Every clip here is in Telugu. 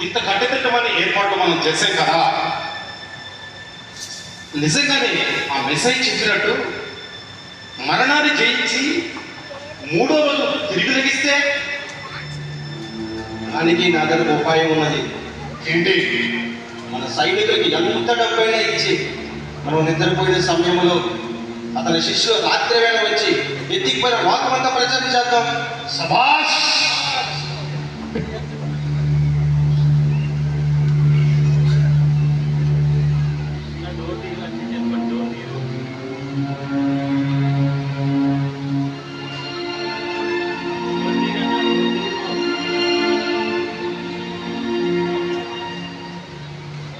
ఇంత కట్టుదిట్టమైన ఏర్పాట్లు మనం చేసాం కదా, నిజంగానే ఆ మెసేజ్ చెప్పినట్టు మరణాన్ని జయించి మూడో రోజు తిరిగి లెగిస్తే దానికి నా దగ్గర ఉపాయం ఉన్నది. ఏంటి? మన సైనికులకి ఎంత డబ్బైనా ఇచ్చి మనం నిద్రపోయిన సమయంలో అతని శిష్యులు రాత్రి వేళ వచ్చి ఎత్తికిపోయిన వాకమంతా ప్రచారం చేద్దాం. సబాష్!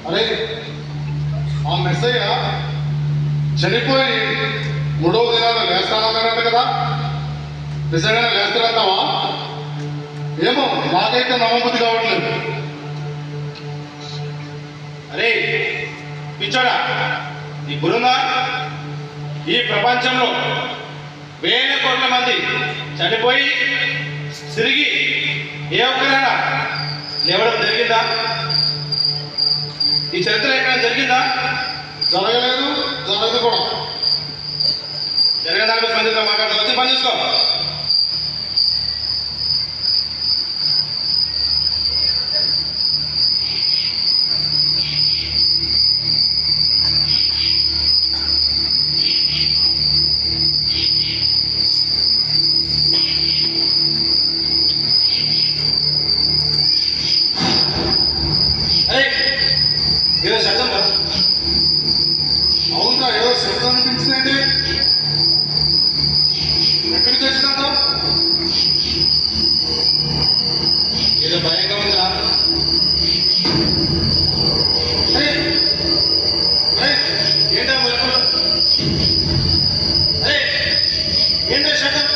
అరే, ఆ మెస్సయ్య చనిపోయి మూడవ దినాన లేస్తానన్నారంట కదా, నిజంగానే లేస్తారంటావా? ఏమో, నాకైతే నమ్మబుద్ధి కావట్లేదు. అరే పిచ్చోడా, నీ గురుందా? ఈ ప్రపంచంలో వేల కోట్ల మంది చనిపోయి తిరిగి ఏ ఒక్కరైనా లేవడం జరిగిందా? ఈ చరిత్ర ఎక్కడైనా జరిగిందా? జరగలేదు, జరగదు కూడా. జరిగిన దానికి పని మాట్లాడతా, వచ్చి పని చేసుకో. ఏదో శబ్దం రా. అవునా, ఏదో శబ్దం అనిపించిందండి. ఎక్కడికి వచ్చిందంటావు? ఏదో భయంగా ఉందిరా. ఏంటో మెరుపులు? ఏంటో శబ్దం?